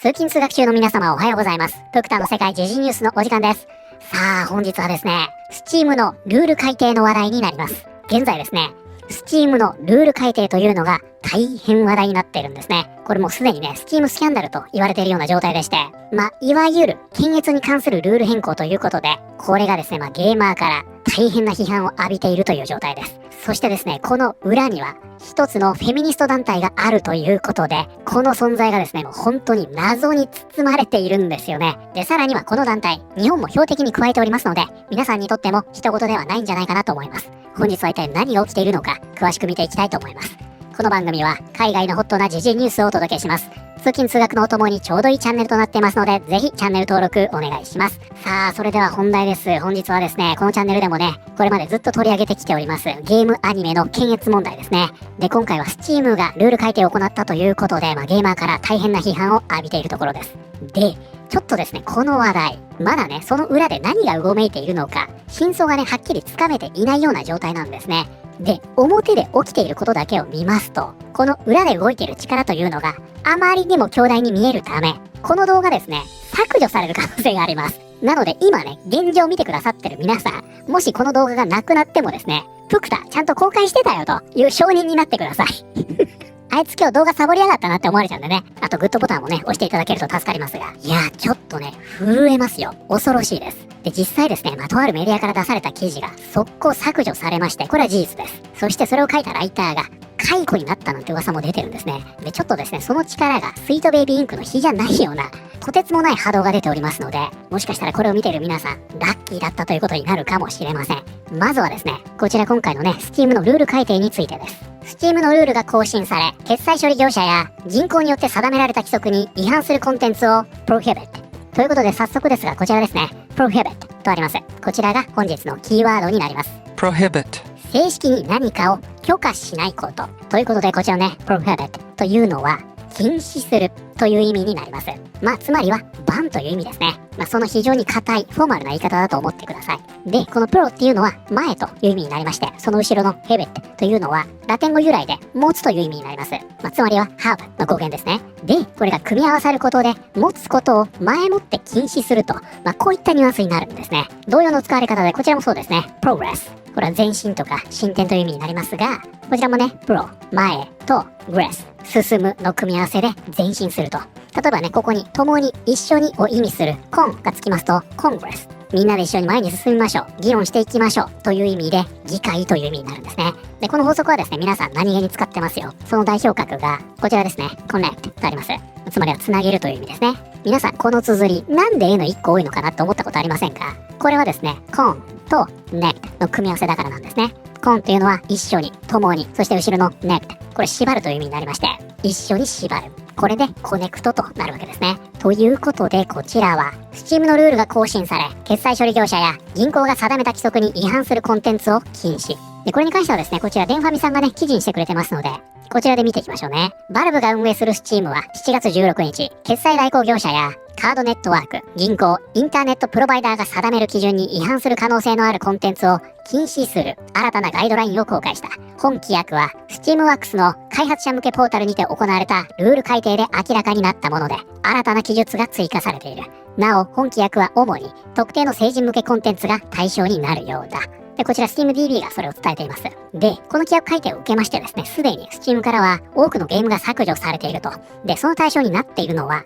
通勤通学中の皆様おはようございます。プクタの世界時事ニュースのお時間です。さあ、本日はですね、Steam のルール改定の話題になります。現在ですね、Steam のルール改定というのが大変話題になっているんですね。これもうすでにね、Steam スキャンダルと言われているような状態でして、いわゆる検閲に関するルール変更ということで、これがですね、ゲーマーから大変な批判を浴びているという状態です。そしてですね、この裏には一つのフェミニスト団体があるということで、この存在がですね、もう本当に謎に包まれているんですよね。で、さらにはこの団体、日本も標的に加えておりますので、皆さんにとっても人事ではないんじゃないかなと思います。本日は一体何が起きているのか、詳しく見ていきたいと思います。この番組は海外のホットな時事ニュースをお届けします。通勤通学のお供にちょうどいいチャンネルとなっていますので、ぜひチャンネル登録お願いします。さあ、それでは本題です。本日はですね、このチャンネルでもね、これまでずっと取り上げてきております、ゲームアニメの検閲問題ですね。で、今回は Steam がルール改定を行ったということで、ゲーマーから大変な批判を浴びているところです。で、ちょっとですね、この話題、まだね、その裏で何がうごめいているのか、真相がね、はっきりつかめていないような状態なんですね。で、表で起きていることだけを見ますと、この裏で動いている力というのがあまりにも強大に見えるため、この動画ですね、削除される可能性があります。なので今ね、現状を見てくださってる皆さん、もしこの動画がなくなってもですね、プクタちゃんと公開してたよという承認になってください。あいつ今日動画サボりやがったなって思われちゃうんでね。あとグッドボタンもね、押していただけると助かりますが。いやー、ちょっとね、震えますよ。恐ろしいです。で、実際ですね、とあるメディアから出された記事が速攻削除されまして、これは事実です。そしてそれを書いたライターが解雇になったなんて噂も出てるんですね。で、ちょっとですね、その力がスイートベイビーインクの比じゃないような、とてつもない波動が出ておりますので、もしかしたらこれを見ている皆さん、ラッキーだったということになるかもしれません。まずはですね、こちら今回のね、Steam のルール改定についてです。Steam のルールが更新され、決済処理業者や銀行によって定められた規則に違反するコンテンツを Prohibit。ということで早速ですが、こちらですね、Prohibit とあります。こちらが本日のキーワードになります。Prohibit。正式に何かを許可しないこと。ということで、こちらね、Prohibit というのは、禁止するという意味になります。つまりは、バンという意味ですね。その非常に硬い、フォーマルな言い方だと思ってください。で、このプロっていうのは、前という意味になりまして、その後ろの Hebit というのは、ラテン語由来で、持つという意味になります。つまりは、have の語源ですね。で、これが組み合わさることで、持つことを前もって禁止すると、こういったニュアンスになるんですね。同様の使われ方で、こちらもそうですね。Progress。これは前進とか進展という意味になりますが、こちらもね、プロ、前と Gress、進むの組み合わせで前進すると。例えばね、ここに共に一緒にを意味する con がつきますと Congress。みんなで一緒に前に進みましょう。議論していきましょう。という意味で、議会という意味になるんですね。で、この法則はですね、皆さん何気に使ってますよ。その代表格が、こちらですね、connect とあります。つまりはつなげるという意味ですね。皆さん、この綴り、なんで A の1個多いのかなって思ったことありませんか？これはですね、con と nect の組み合わせだからなんですね。con っていうのは一緒に、共に、そして後ろの nect。これ縛るという意味になりまして、一緒に縛る。これでコネクトとなるわけですね。ということで、こちらは、Steam のルールが更新され、決済処理業者や銀行が定めた規則に違反するコンテンツを禁止。で、これに関してはですね、こちらデンファミさんがね、記事にしてくれてますので、こちらで見ていきましょうね。バルブが運営する Steam は7月16日、決済代行業者やカードネットワーク、銀行、インターネットプロバイダーが定める基準に違反する可能性のあるコンテンツを禁止する新たなガイドラインを公開した。本規約は Steamworks の開発者向けポータルにて行われたルール改定で明らかになったもので、新たな記述が追加されている。なお、本規約は主に特定の成人向けコンテンツが対象になるようだ。で、こちら SteamDB がそれを伝えています。で、この規約改定を受けましてですね、すでに Steam からは多くのゲームが削除されていると。で、その対象になっているのは、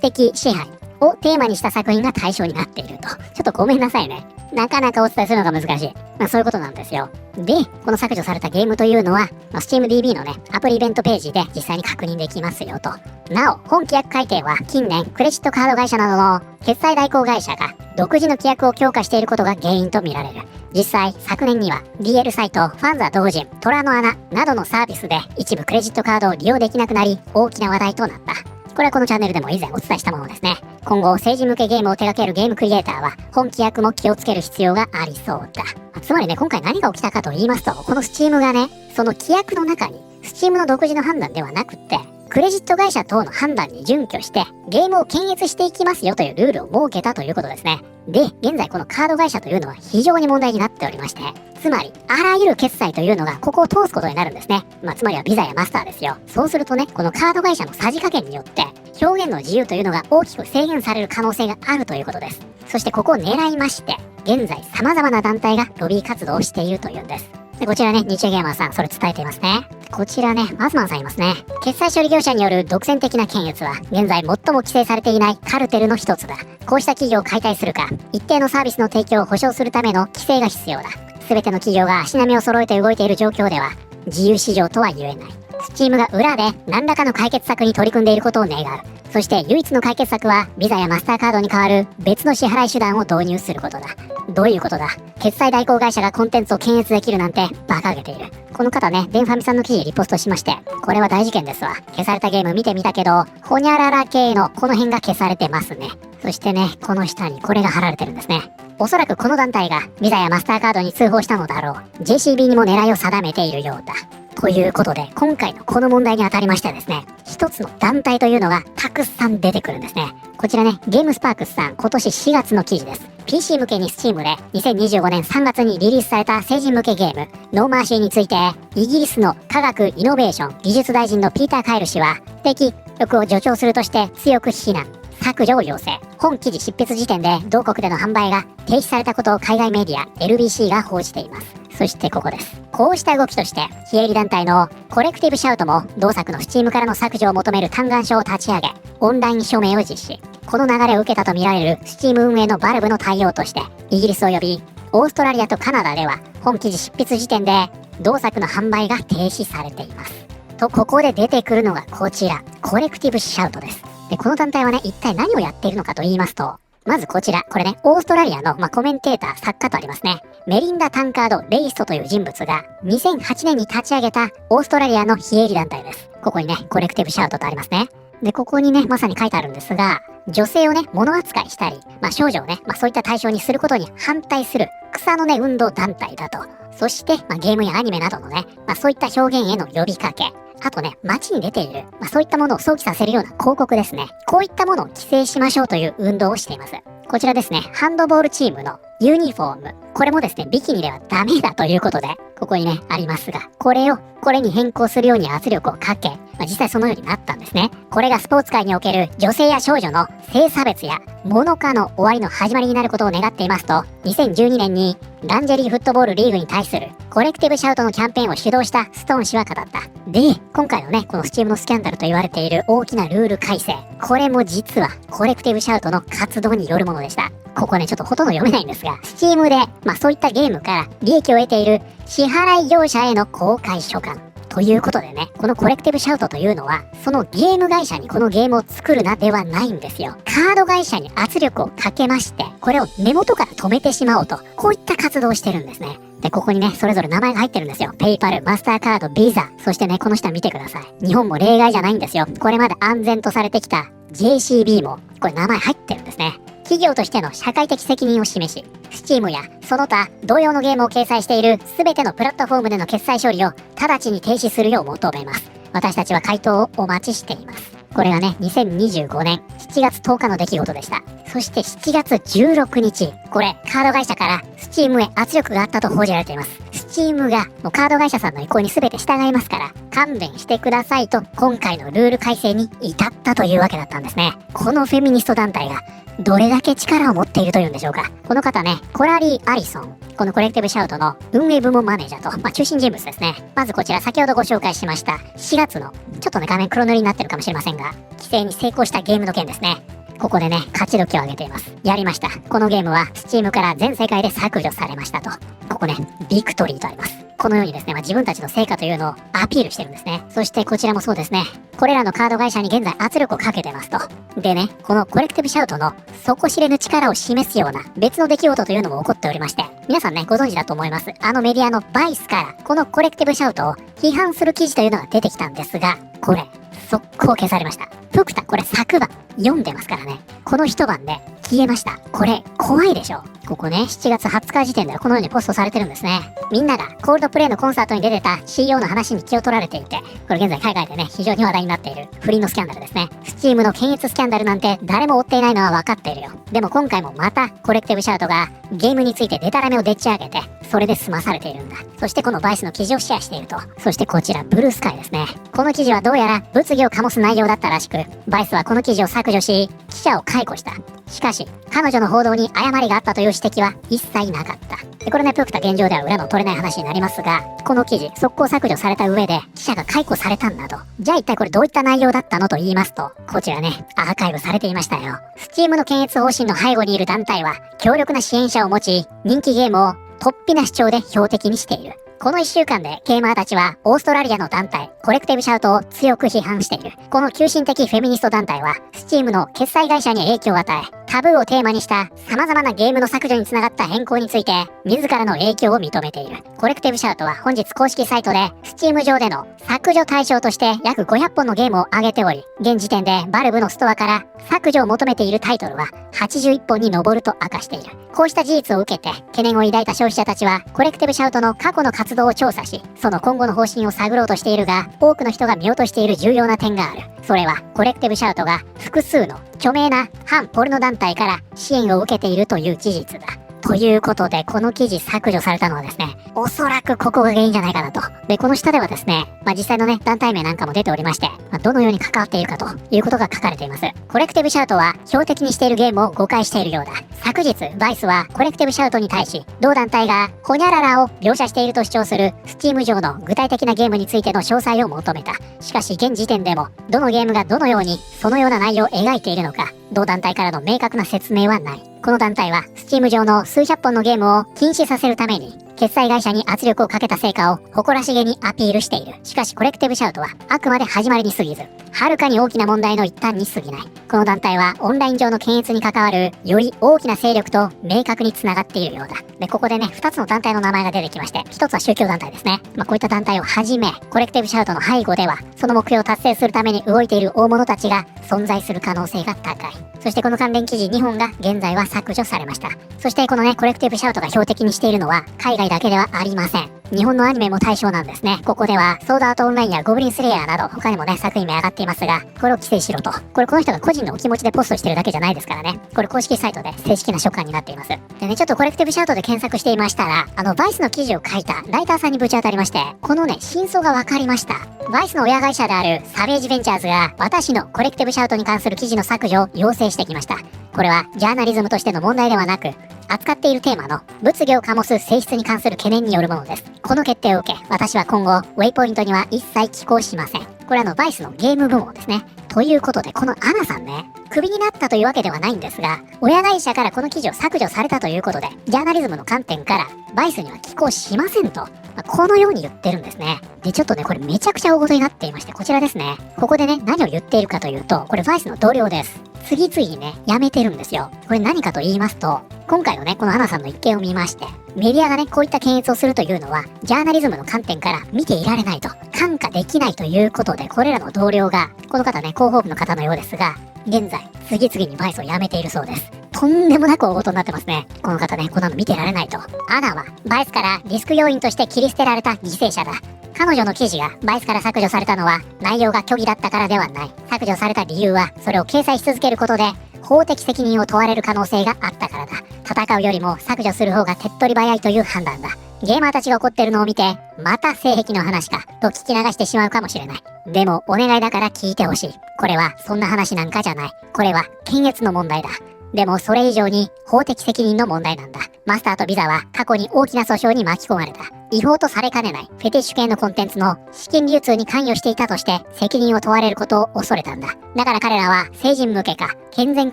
的支配をテーマにした作品が対象になっていると。ちょっとごめんなさいね。なかなかお伝えするのが難しい。そういうことなんですよ。で、この削除されたゲームというのは、SteamDB のね、アプリイベントページで実際に確認できますよと。なお、本規約改定は近年、クレジットカード会社などの決済代行会社が独自の規約を強化していることが原因とみられる。実際、昨年には DL サイト、ファンザ同人、虎の穴などのサービスで一部クレジットカードを利用できなくなり、大きな話題となった。これはこのチャンネルでも以前お伝えしたものですね。今後、成人向けゲームを手掛けるゲームクリエイターは、本規約も気をつける必要がありそうだ。つまりね、今回何が起きたかと言いますと、この Steam がね、その規約の中に、Steam の独自の判断ではなくって、クレジット会社等の判断に準拠して、ゲームを検閲していきますよというルールを設けたということですね。で、現在このカード会社というのは非常に問題になっておりまして、つまり、あらゆる決済というのがここを通すことになるんですね。つまりはビザやマスターですよ。そうするとね、このカード会社のさじ加減によって、表現の自由というのが大きく制限される可能性があるということです。そしてここを狙いまして、現在様々な団体がロビー活動をしているというんです。で、こちらね、日経ゲーマーさん、それ伝えていますね。こちらね、マスマンさんいますね。決済処理業者による独占的な検閲は、現在最も規制されていないカルテルの一つだ。こうした企業を解体するか、一定のサービスの提供を保障するための規制が必要だ。すべての企業が足並みを揃えて動いている状況では、自由市場とは言えない。スチームが裏で何らかの解決策に取り組んでいることを願う。そして唯一の解決策は、ビザやマスターカードに代わる別の支払い手段を導入することだ。どういうことだ？決済代行会社がコンテンツを検閲できるなんて馬鹿げている。この方ね、デンファミさんの記事リポストしまして、これは大事件ですわ。消されたゲーム見てみたけど、ホニャララ系のこの辺が消されてますね。そしてね、この下にこれが貼られてるんですね。おそらくこの団体がビザやマスターカードに通報したのだろう。JCB にも狙いを定めているようだ。ということで、今回のこの問題にあたりましてですね、一つの団体というのがたくさん出てくるんですね。こちらね、ゲームスパークスさん今年4月の記事です。PC 向けに Steam で2025年3月にリリースされた成人向けゲーム、ノーマーシーについて、イギリスの科学イノベーション技術大臣のピーター・カイル氏は、敵力を助長するとして強く非難。削除を要請。本記事執筆時点で同国での販売が停止されたことを海外メディア LBC が報じています。そしてここです。こうした動きとして、非営利団体のコレクティブシャウトも同作の Steam からの削除を求める嘆願書を立ち上げ、オンライン署名を実施。この流れを受けたとみられる Steam 運営のバルブの対応として、イギリス及びオーストラリアとカナダでは本記事執筆時点で同作の販売が停止されています。と、ここで出てくるのがこちら、コレクティブシャウトです。で、この団体はね、一体何をやっているのかと言いますと、まずこちら、これね、オーストラリアの、コメンテーター、作家とありますね。メリンダ・タンカード・レイストという人物が、2008年に立ち上げたオーストラリアの非営利団体です。ここにね、コレクティブシャウトとありますね。で、ここにね、まさに書いてあるんですが、女性をね、物扱いしたり、少女をね、そういった対象にすることに反対する草のね、運動団体だと。そして、ゲームやアニメなどのね、そういった表現への呼びかけ。あとね、街に出ている、そういったものを想起させるような広告ですね。こういったものを規制しましょうという運動をしています。こちらですね、ハンドボールチームのユニフォーム。これもですね、ビキニではダメだということで、ここにね、ありますが、これに変更するように圧力をかけ、実際そのようになったんですね。これがスポーツ界における女性や少女の性差別や物化の終わりの始まりになることを願っていますと、2012年にランジェリーフットボールリーグに対するコレクティブシャウトのキャンペーンを主導したストーン氏は語った。で、今回のね、このスチームのスキャンダルと言われている大きなルール改正。これも実はコレクティブシャウトの活動によるものでした。ここね、ちょっとほとんど読めないんですが、スチームで、そういったゲームから利益を得ている支払い業者への公開書簡。ということでね、このコレクティブシャウトというのは、そのゲーム会社にこのゲームを作るなではないんですよ。カード会社に圧力をかけまして、これを根元から止めてしまおうと、こういった活動をしてるんですね。で、ここにね、それぞれ名前が入ってるんですよ。ペイパル、マスターカード、ビザ。そしてね、この下見てください。日本も例外じゃないんですよ。これまで安全とされてきた JCB も、これ名前入ってるんですね。企業としての社会的責任を示し、Steam やその他同様のゲームを掲載している全てのプラットフォームでの決済処理を直ちに停止するよう求めます。私たちは回答をお待ちしています。これがね、2025年7月10日の出来事でした。そして7月16日、これカード会社から Steam へ圧力があったと報じられています。Steam がもうカード会社さんの意向に全て従いますから、勘弁してくださいと今回のルール改正に至ったというわけだったんですね。このフェミニスト団体がどれだけ力を持っているというんでしょうか。この方ね、コラリー・アリソン。このコレクティブシャウトの運営部門マネージャーと、中心人物ですね。まずこちら先ほどご紹介しました4月の、ちょっとね画面黒塗りになってるかもしれませんが、規制に成功したゲームの件ですね。ここでね、勝ち時を上げています。やりました。このゲームは Steam から全世界で削除されましたと。ここね、ビクトリーとあります。このようにですね、自分たちの成果というのをアピールしてるんですね。そしてこちらもそうですね。これらのカード会社に現在圧力をかけてますと。でね、このコレクティブシャウトの底知れぬ力を示すような別の出来事というのも起こっておりまして、皆さんね、ご存知だと思います。あのメディアのバイスから、このコレクティブシャウトを批判する記事というのが出てきたんですが、これ、速攻消されました。プクタ、これ昨晩読んでますからね。この一晩で消えました。これ、怖いでしょ。ここね、7月20日時点ではこのようにポストされてるんですね。みんながコールドプレイのコンサートに出てた CEO の話に気を取られていて、これ現在海外でね、非常に話題になっている不倫のスキャンダルですね。Steam の検閲スキャンダルなんて誰も追っていないのは分かっているよ。でも今回もまたコレクティブシャウトがゲームについてデタラメをでっち上げて、それで済まされているんだ。そしてこのバイスの記事をシェアしていると。そしてこちらブルースカイですね。この記事はどうやら物議を醸す内容だったらしく、バイスはこの記事を削除し、記者を解雇した。しかし、彼女の報道に誤りがあったという指摘は一切なかった。でこれね、プクタ現状では裏の取れない話になりますが、この記事、速攻削除された上で、記者が解雇されたんだと。じゃあ一体これどういった内容だったのと言いますと、こちらね、アーカイブされていましたよ。Steam の検閲方針の背後にいる団体は、強力な支援者を持ち、人気ゲームを突飛な主張で標的にしている。この1週間でゲーマーたちはオーストラリアの団体コレクティブシャウトを強く批判している。この急進的フェミニスト団体は Steam の決済会社に影響を与え、タブーをテーマにした様々なゲームの削除につながった変更について自らの影響を認めている。コレクティブシャウトは本日公式サイトで Steam 上での削除対象として約500本のゲームを挙げており、現時点でバルブのストアから削除を求めているタイトルは81本に上ると明かしている。こうした事実を受けて懸念を抱いた消費者たちはコレクティブシャウトの過去の活動を調査し、その今後の方針を探ろうとしているが、多くの人が見落としている重要な点がある。それはコレクティブシャウトが複数の著名な反ポルノ団体から支援を受けているという事実だ。ということで、この記事削除されたのはですね、おそらくここが原因じゃないかなと。で、この下ではですね、実際のね、団体名なんかも出ておりまして、どのように関わっているかということが書かれています。コレクティブシャウトは標的にしているゲームを誤解しているようだ。昨日、バイスはコレクティブシャウトに対し、同団体がホニャララを描写していると主張する Steam 上の具体的なゲームについての詳細を求めた。しかし、現時点でも、どのゲームがどのようにそのような内容を描いているのか、同団体からの明確な説明はない。この団体は Steam 上の数百本のゲームを禁止させるために決済会社に圧力をかけた成果を誇らしげにアピールしている。しかしコレクティブシャウトはあくまで始まりに過ぎず、はるかに大きな問題の一端に過ぎない。この団体はオンライン上の検閲に関わるより大きな勢力と明確につながっているようだ。で、ここでね、2つの団体の名前が出てきまして、1つは宗教団体ですね。こういった団体をはじめ、コレクティブシャウトの背後では、その目標を達成するために動いている大物たちが存在する可能性が高い。そしてこの関連記事2本が現在は削除されました。そしてこのね、コレクティブシャウトが標的にしているのは海外だけではありません。日本のアニメも対象なんですね。ここではソードアートオンラインやゴブリンスレイヤーなど他にもね、作品名上がっていますが、これを規制しろと。これこの人が個人のお気持ちでポストしてるだけじゃないですからね。これ公式サイトで正式な書簡になっています。でね、ちょっとコレクティブシャウトで検索していましたら、バイスの記事を書いたライターさんにぶち当たりまして、このね、真相がわかりました。バイスの親会社であるサベージベンチャーズが私のコレクティブシャウトに関する記事の削除を要請してきました。これはジャーナリズムとしての問題ではなく、扱っているテーマの物議を醸す性質に関する懸念によるものです。この決定を受け、私は今後ウェイポイントには一切寄稿しません。これバイスのゲーム部門ですね。ということで、このアナさんね、クビになったというわけではないんですが、親会社からこの記事を削除されたということで、ジャーナリズムの観点からバイスには寄稿しませんと、このように言ってるんですね。で、ちょっとね、これめちゃくちゃ大事になっていまして、こちらですね。ここでね、何を言っているかというと、これバイスの同僚です。次々にね、辞めてるんですよ。これ何かと言いますと、今回のね、このアナさんの一件を見まして、メディアがね、こういった検閲をするというのは、ジャーナリズムの観点から見ていられないと、看過できないということで、これらの同僚が、この方ね、広報部の方のようですが、現在、次々にバイスを辞めているそうです。とんでもなく大事になってますね。この方ね、こんなの見てられないと。アナは、バイスからリスク要因として切り捨てられた犠牲者だ。彼女の記事がバイスから削除されたのは内容が虚偽だったからではない。削除された理由はそれを掲載し続けることで法的責任を問われる可能性があったからだ。戦うよりも削除する方が手っ取り早いという判断だ。ゲーマーたちが怒ってるのを見て、また性癖の話かと聞き流してしまうかもしれない。でもお願いだから聞いてほしい。これはそんな話なんかじゃない。これは検閲の問題だ。でもそれ以上に法的責任の問題なんだ。マスターとビザは過去に大きな訴訟に巻き込まれた。違法とされかねないフェティッシュ系のコンテンツの資金流通に関与していたとして責任を問われることを恐れたんだ。だから彼らは成人向けか健全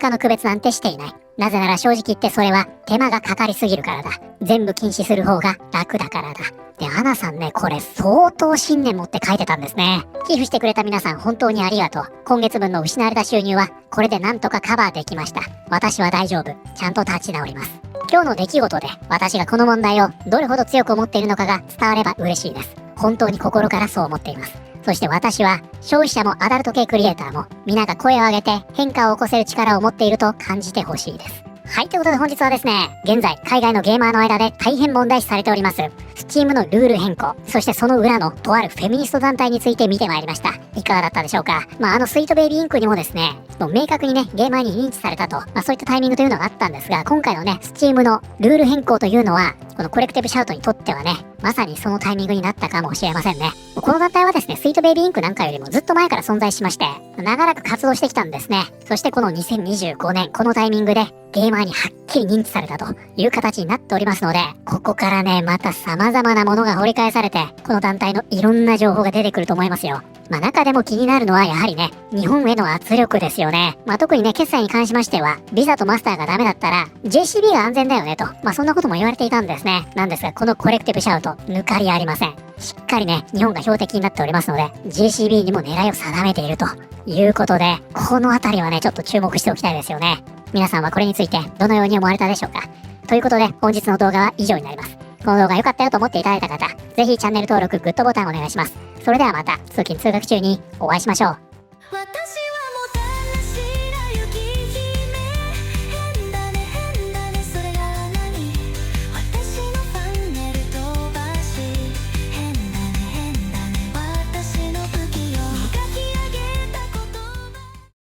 かの区別なんてしていない。なぜなら正直言ってそれは手間がかかりすぎるからだ。全部禁止する方が楽だからだ。で、アナさんね、これ相当信念持って書いてたんですね。寄付してくれた皆さん本当にありがとう。今月分の失われた収入はこれでなんとかカバーできました。私は大丈夫。ちゃんと立ち直ります。今日の出来事で私がこの問題をどれほど強く思っているのかが伝われば嬉しいです。本当に心からそう思っています。そして私は消費者もアダルト系クリエイターも皆が声を上げて変化を起こせる力を持っていると感じてほしいです。はい、ということで本日はですね、現在海外のゲーマーの間で大変問題視されております、Steam のルール変更、そしてその裏のとあるフェミニスト団体について見てまいりました。いかがだったでしょうか。スイートベイビーインクにもですね、もう明確にね、ゲーマーに認知されたと、そういったタイミングというのがあったんですが、今回のね、Steam のルール変更というのは、このコレクティブシャウトにとってはね、まさにそのタイミングになったかもしれませんね。この団体はですね、スイートベイビーインクなんかよりもずっと前から存在しまして、長らく活動してきたんですね。そしてこの2025年、このタイミングでゲーマーにはっきり認知されたという形になっておりますので、ここからね、また様々なものが掘り返されて、この団体のいろんな情報が出てくると思いますよ。中でも気になるのはやはりね、日本への圧力ですよね。特にね、決済に関しましては、ビザとマスターがダメだったら、JCB が安全だよねと、そんなことも言われていたんですね。なんですが、このコレクティブシャウト、抜かりありません。しっかりね、日本が標的になっておりますので、JCB にも狙いを定めているということで、このあたりはね、ちょっと注目しておきたいですよね。皆さんはこれについてどのように思われたでしょうか。ということで、本日の動画は以上になります。この動画良かったよと思っていただいた方、ぜひチャンネル登録、グッドボタンお願いします。それではまた通勤通学中にお会いしましょう。